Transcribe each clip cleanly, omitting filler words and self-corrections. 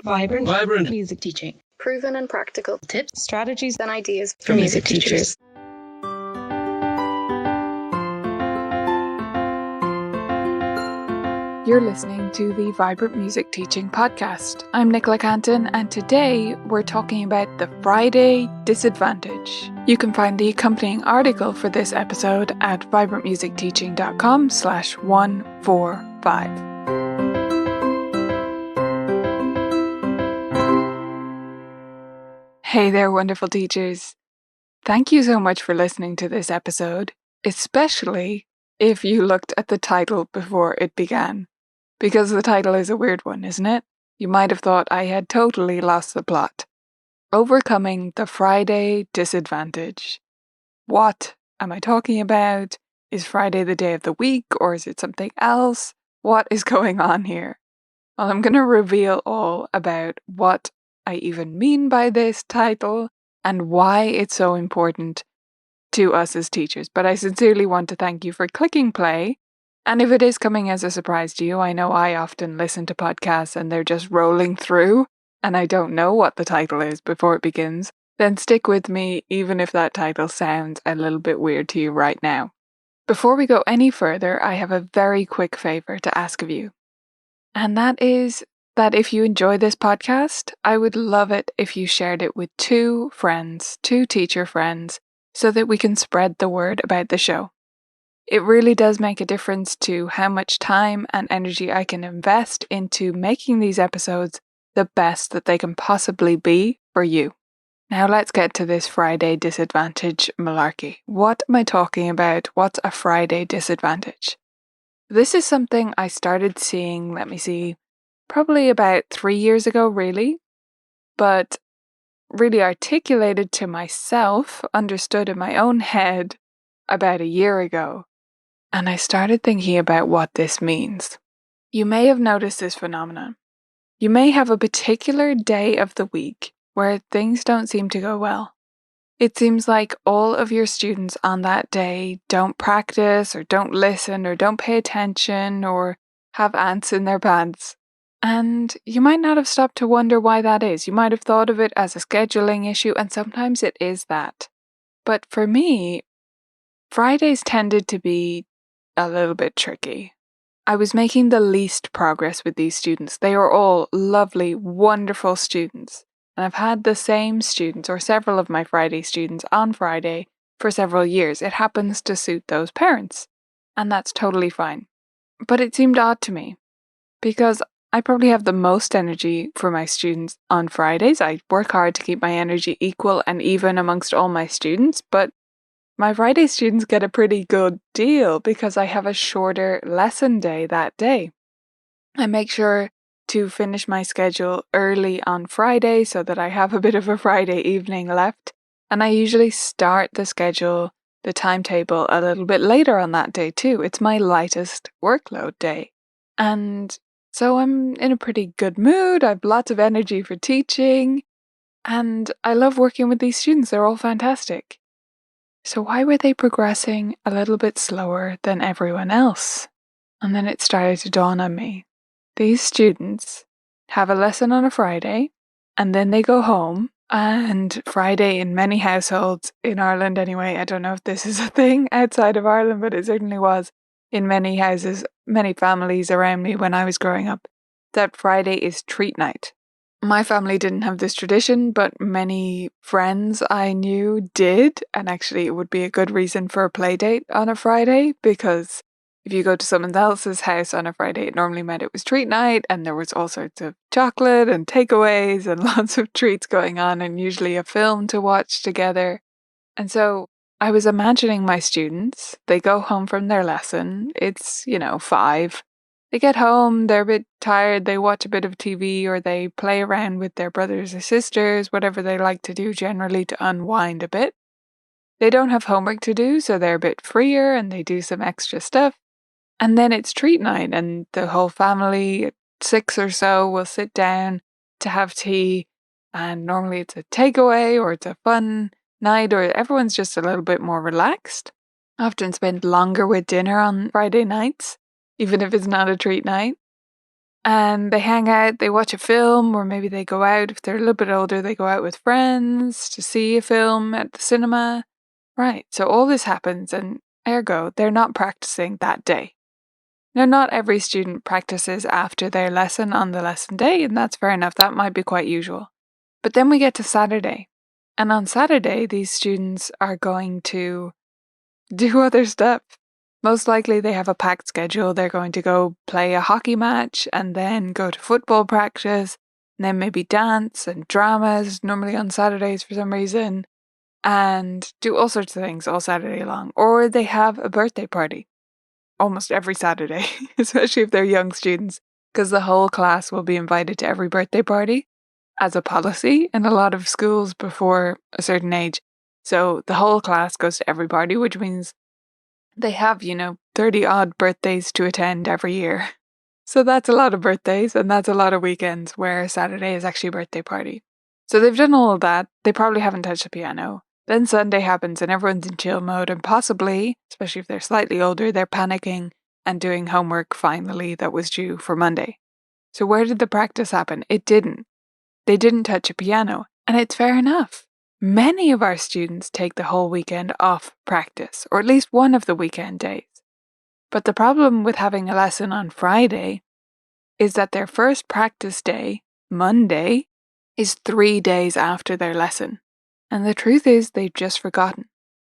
Vibrant music teaching. Proven and practical Tips, strategies, and ideas for music teachers. You're listening to the Vibrant Music Teaching Podcast. I'm Nicola Canton, and today we're talking about the Friday disadvantage. You can find the accompanying article for this episode at vibrantmusicteaching.com/145. Hey there, wonderful teachers. Thank you so much for listening to this episode, especially if you looked at the title before it began. Because the title is a weird one, isn't it? You might have thought I had totally lost the plot. Overcoming the Friday disadvantage. What am I talking about? Is Friday the day of the week, or is it something else? What is going on here? Well, I'm going to reveal all about what I even mean by this title and why it's so important to us as teachers. But I sincerely want to thank you for clicking play. And if it is coming as a surprise to you, I know I often listen to podcasts and they're just rolling through and I don't know what the title is before it begins, then stick with me even if that title sounds a little bit weird to you right now. Before we go any further, I have a very quick favor to ask of you. And that is that if you enjoy this podcast, I would love it if you shared it with two teacher friends, so that we can spread the word about the show. It really does make a difference to how much time and energy I can invest into making these episodes the best that they can possibly be for you. Now let's get to this Friday disadvantage malarkey. What am I talking about? What's a Friday disadvantage? This is something I started seeing, probably about 3 years ago, really, but really articulated to myself, understood in my own head about a year ago. And I started thinking about what this means. You may have noticed this phenomenon. You may have a particular day of the week where things don't seem to go well. It seems like all of your students on that day don't practice or don't listen or don't pay attention or have ants in their pants. And you might not have stopped to wonder why that is. You might have thought of it as a scheduling issue, and sometimes it is that. But for me, Fridays tended to be a little bit tricky. I was making the least progress with these students. They are all lovely, wonderful students. And I've had the same students, or several of my Friday students, on Friday for several years. It happens to suit those parents. And that's totally fine. But it seemed odd to me, because I probably have the most energy for my students on Fridays. I work hard to keep my energy equal and even amongst all my students, but my Friday students get a pretty good deal because I have a shorter lesson day that day. I make sure to finish my schedule early on Friday so that I have a bit of a Friday evening left, and I usually start the timetable a little bit later on that day too. It's my lightest workload day. And so I'm in a pretty good mood. I have lots of energy for teaching, and I love working with these students. They're all fantastic. So why were they progressing a little bit slower than everyone else? And then it started to dawn on me. These students have a lesson on a Friday, and then they go home, and Friday in many households, in Ireland anyway, I don't know if this is a thing outside of Ireland, but it certainly was in many houses, many families around me when I was growing up, that Friday is treat night. My family didn't have this tradition, but many friends I knew did, and actually it would be a good reason for a play date on a Friday, because if you go to someone else's house on a Friday, it normally meant it was treat night, and there was all sorts of chocolate and takeaways and lots of treats going on, and usually a film to watch together. And so I was imagining my students, they go home from their lesson, it's, 5. They get home, they're a bit tired, they watch a bit of TV or they play around with their brothers or sisters, whatever they like to do generally to unwind a bit. They don't have homework to do, so they're a bit freer and they do some extra stuff. And then it's treat night and the whole family, 6 or so, will sit down to have tea, and normally it's a takeaway or it's a fun night or everyone's just a little bit more relaxed. I often spend longer with dinner on Friday nights, even if it's not a treat night. and they hang out, they watch a film, or maybe they go out. If they're a little bit older, they go out with friends to see a film at the cinema. Right, so all this happens, and ergo, they're not practicing that day. Now, not every student practices after their lesson on the lesson day, and that's fair enough. That might be quite usual. But then we get to Saturday. And on Saturday, these students are going to do other stuff. Most likely, they have a packed schedule. They're going to go play a hockey match and then go to football practice, and then maybe dance and dramas, normally on Saturdays for some reason, and do all sorts of things all Saturday long. Or they have a birthday party almost every Saturday, especially if they're young students, because the whole class will be invited to every birthday party as a policy in a lot of schools before a certain age. So the whole class goes to every party, which means they have, 30 odd birthdays to attend every year. So that's a lot of birthdays, and that's a lot of weekends where Saturday is actually a birthday party. So they've done all of that. They probably haven't touched the piano. Then Sunday happens and everyone's in chill mode, and possibly, especially if they're slightly older, they're panicking and doing homework finally that was due for Monday. So where did the practice happen? It didn't. They didn't touch a piano, and it's fair enough. Many of our students take the whole weekend off practice, or at least one of the weekend days. But the problem with having a lesson on Friday is that their first practice day, Monday, is 3 days after their lesson. And the truth is, they've just forgotten.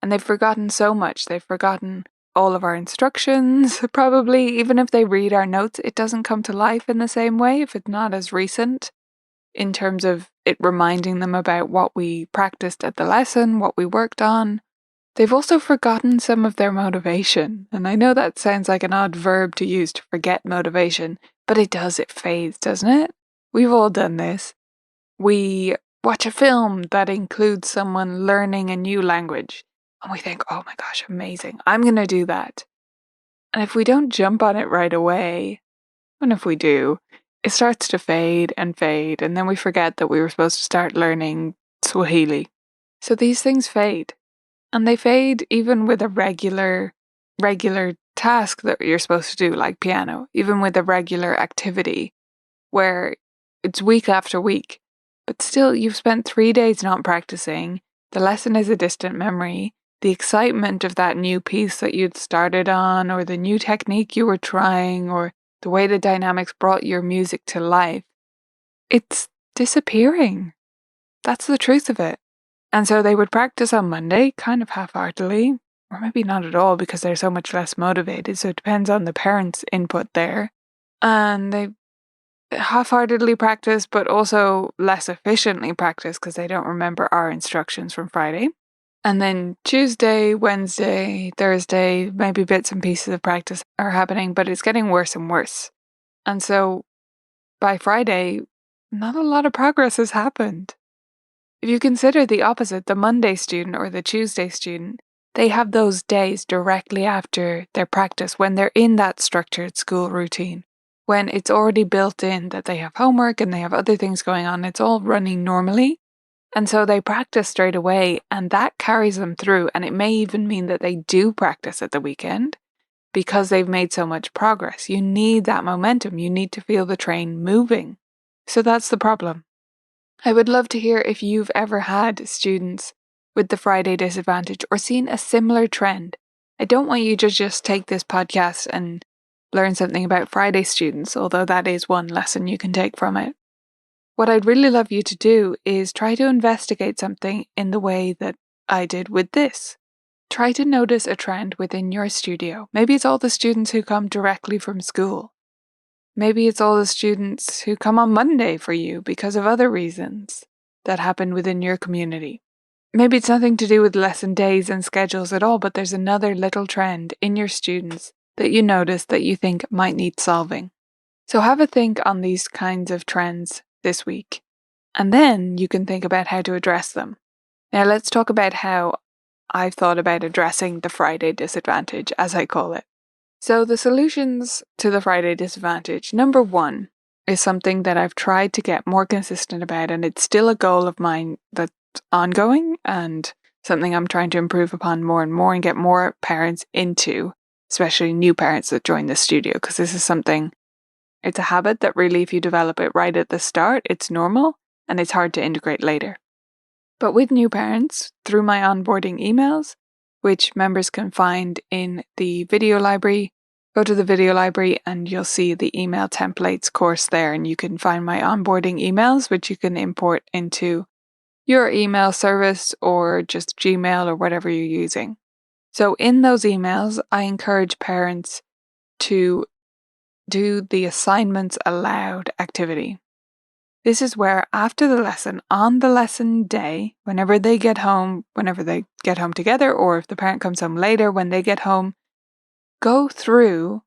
And they've forgotten so much. They've forgotten all of our instructions, probably. Even if they read our notes, it doesn't come to life in the same way if it's not as recent in terms of it reminding them about what we practiced at the lesson, what we worked on. They've also forgotten some of their motivation. And I know that sounds like an odd verb to use, to forget motivation, but it does, it fades, doesn't it? We've all done this. We watch a film that includes someone learning a new language, and we think, oh my gosh, amazing, I'm going to do that. And if we don't jump on it right away, and if we do, it starts to fade, and then we forget that we were supposed to start learning Swahili. So these things fade. And they fade even with a regular task that you're supposed to do, like piano, even with a regular activity where it's week after week. But still, you've spent 3 days not practicing. The lesson is a distant memory. The excitement of that new piece that you'd started on, or the new technique you were trying, or the way the dynamics brought your music to life, it's disappearing. That's the truth of it. And so they would practice on Monday, kind of half-heartedly, or maybe not at all because they're so much less motivated. So it depends on the parents' input there. And they half-heartedly practice, but also less efficiently practice because they don't remember our instructions from Friday. And then Tuesday, Wednesday, Thursday, maybe bits and pieces of practice are happening, but it's getting worse and worse. And so by Friday, not a lot of progress has happened. If you consider the opposite, the Monday student or the Tuesday student, they have those days directly after their practice when they're in that structured school routine, when it's already built in that they have homework and they have other things going on. It's all running normally. And so they practice straight away, and that carries them through. And it may even mean that they do practice at the weekend because they've made so much progress. You need that momentum. You need to feel the train moving. So that's the problem. I would love to hear if you've ever had students with the Friday disadvantage or seen a similar trend. I don't want you to just take this podcast and learn something about Friday students, although that is one lesson you can take from it. What I'd really love you to do is try to investigate something in the way that I did with this. Try to notice a trend within your studio. Maybe it's all the students who come directly from school. Maybe it's all the students who come on Monday for you because of other reasons that happen within your community. Maybe it's nothing to do with lesson days and schedules at all, but there's another little trend in your students that you notice that you think might need solving. So have a think on these kinds of trends this week, and then you can think about how to address them. Now let's talk about how I've thought about addressing the Friday disadvantage, as I call it. So the solutions to the Friday disadvantage, number one, is something that I've tried to get more consistent about, and it's still a goal of mine that's ongoing and something I'm trying to improve upon more and more and get more parents into, especially new parents that join the studio, because this is something It's a habit that really, if you develop it right at the start, it's normal and it's hard to integrate later. But with new parents, through my onboarding emails, which members can find in the video library, go to the video library and you'll see the email templates course there, and you can find my onboarding emails, which you can import into your email service or just Gmail or whatever you're using. So in those emails, I encourage parents to do the assignments aloud activity. This is where after the lesson, on the lesson day, whenever they get home together, or if the parent comes home later, when they get home, go through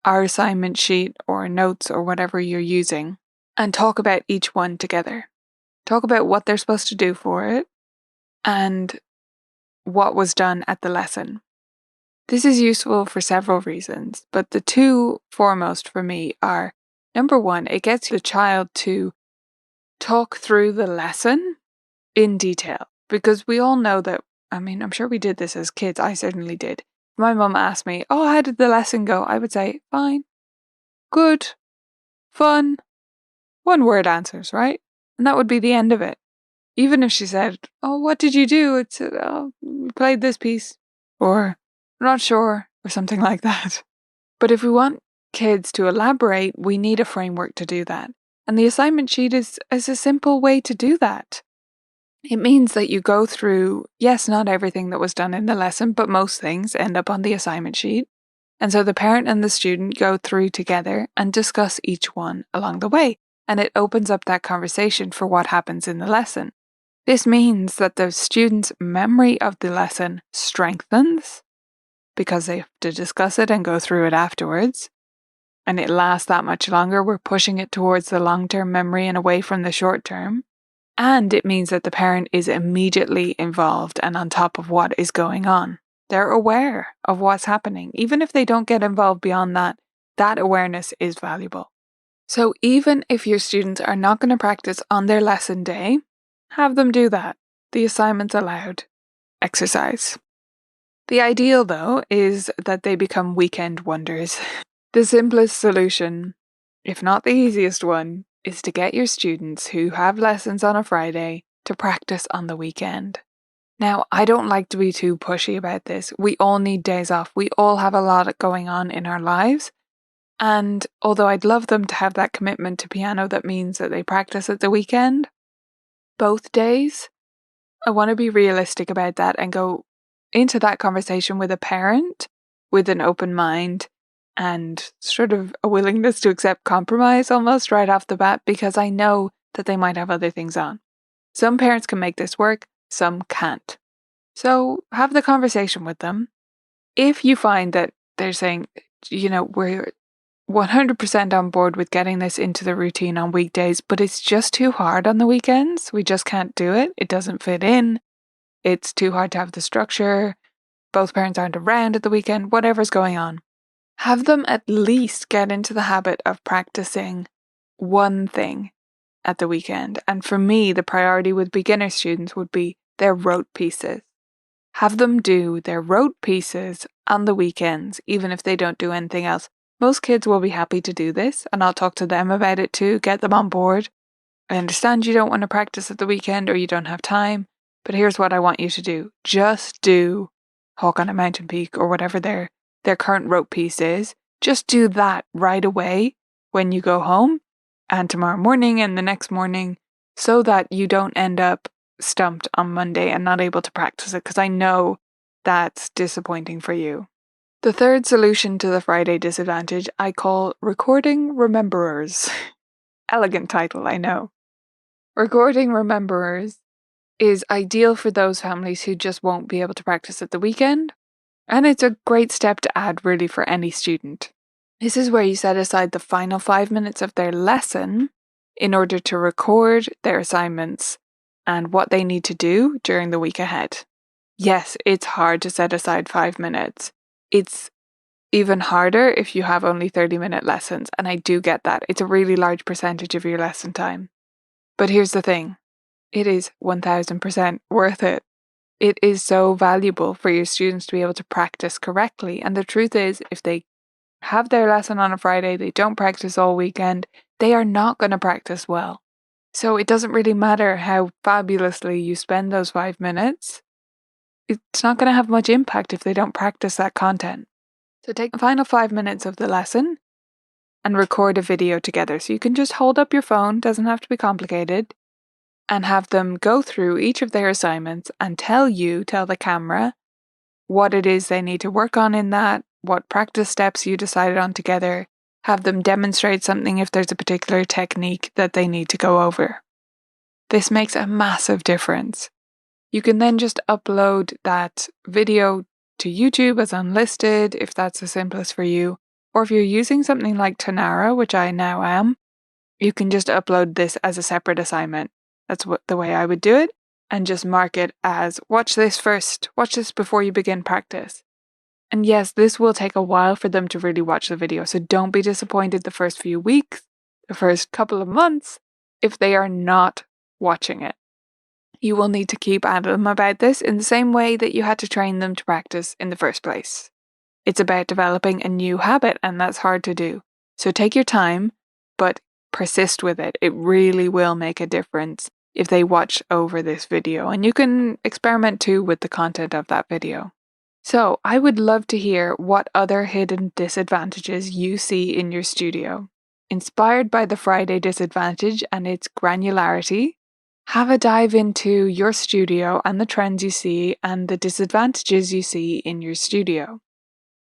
our assignment sheet or notes or whatever you're using and talk about each one together. Talk about what they're supposed to do for it and what was done at the lesson. This is useful for several reasons, but the two foremost for me are, number one, it gets the child to talk through the lesson in detail, because we all know that, I'm sure we did this as kids, I certainly did. If my mum asked me, oh, how did the lesson go? I would say, fine, good, fun, one word answers, right? And that would be the end of it. Even if she said, oh, what did you do? It's, oh, we played this piece, or I'm not sure, or something like that. But if we want kids to elaborate, we need a framework to do that. And the assignment sheet is a simple way to do that. It means that you go through, yes, not everything that was done in the lesson, but most things end up on the assignment sheet. And so the parent and the student go through together and discuss each one along the way. And it opens up that conversation for what happens in the lesson. This means that the student's memory of the lesson strengthens because they have to discuss it and go through it afterwards. And it lasts that much longer. We're pushing it towards the long-term memory and away from the short-term. And it means that the parent is immediately involved and on top of what is going on. They're aware of what's happening. Even if they don't get involved beyond that, that awareness is valuable. So even if your students are not going to practice on their lesson day, have them do that. The assignments aloud exercise. The ideal, though, is that they become weekend wonders. The simplest solution, if not the easiest one, is to get your students who have lessons on a Friday to practice on the weekend. Now, I don't like to be too pushy about this. We all need days off. We all have a lot going on in our lives. And although I'd love them to have that commitment to piano that means that they practice at the weekend, both days, I want to be realistic about that and go into that conversation with a parent with an open mind and sort of a willingness to accept compromise almost right off the bat, because I know that they might have other things on. Some parents can make this work, some can't. So have the conversation with them. If you find that they're saying, we're 100% on board with getting this into the routine on weekdays, but it's just too hard on the weekends. We just can't do it. It doesn't fit in. It's too hard to have the structure. Both parents aren't around at the weekend, whatever's going on. Have them at least get into the habit of practicing one thing at the weekend. And for me, the priority with beginner students would be their rote pieces. Have them do their rote pieces on the weekends, even if they don't do anything else. Most kids will be happy to do this, and I'll talk to them about it too, get them on board. I understand you don't want to practice at the weekend or you don't have time, but here's what I want you to do. Just do Hawk on a Mountain Peak or whatever their current rote piece is. Just do that right away when you go home and tomorrow morning and the next morning, so that you don't end up stumped on Monday and not able to practice it, because I know that's disappointing for you. The third solution to the Friday disadvantage I call recording rememberers. Elegant title, I know. Recording rememberers is ideal for those families who just won't be able to practice at the weekend, and it's a great step to add really for any student. This is where you set aside the final 5 minutes of their lesson in order to record their assignments and what they need to do during the week ahead. Yes, it's hard to set aside 5 minutes. It's even harder if you have only 30-minute lessons, and I do get that. It's a really large percentage of your lesson time. But here's the thing. It is 1000% worth it. It is so valuable for your students to be able to practice correctly. And the truth is, if they have their lesson on a Friday, they don't practice all weekend, they are not going to practice well. So it doesn't really matter how fabulously you spend those 5 minutes. It's not going to have much impact if they don't practice that content. So take the final 5 minutes of the lesson and record a video together. So you can just hold up your phone, doesn't have to be complicated, and have them go through each of their assignments and tell the camera, what it is they need to work on in that, what practice steps you decided on together, have them demonstrate something if there's a particular technique that they need to go over. This makes a massive difference. You can then just upload that video to YouTube as unlisted if that's the simplest for you, or if you're using something like Tonara, which I now am, you can just upload this as a separate assignment. That's the way I would do it, and just mark it as, watch this first, watch this before you begin practice. And yes, this will take a while for them to really watch the video, so don't be disappointed the first few weeks, the first couple of months, if they are not watching it. You will need to keep at them about this in the same way that you had to train them to practice in the first place. It's about developing a new habit, and that's hard to do. So take your time, but persist with it. It really will make a difference if they watch over this video, and you can experiment too with the content of that video. So I would love to hear what other hidden disadvantages you see in your studio. Inspired by the Friday disadvantage and its granularity, have a dive into your studio and the trends you see and the disadvantages you see in your studio.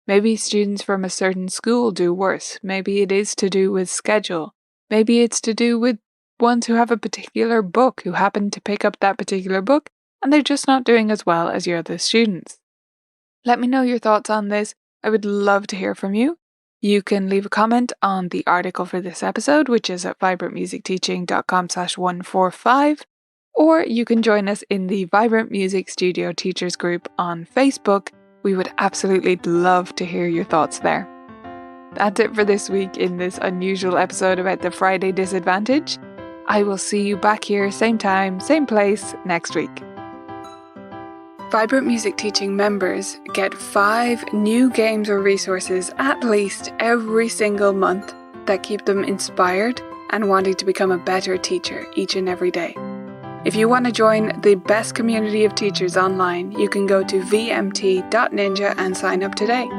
Maybe students from a certain school do worse. Maybe it is to do with schedule. Maybe it's to do with ones who have a particular book, who happen to pick up that particular book, and they're just not doing as well as your other students. Let me know your thoughts on this. I would love to hear from you. You can leave a comment on the article for this episode, which is at vibrantmusicteaching.com/145, or you can join us in the Vibrant Music Studio Teachers group on Facebook. We would absolutely love to hear your thoughts there. That's it for this week in this unusual episode about the Friday disadvantage. I will see you back here, same time, same place, next week. Vibrant Music Teaching members get 5 new games or resources at least every single month that keep them inspired and wanting to become a better teacher each and every day. If you want to join the best community of teachers online, you can go to vmt.ninja and sign up today.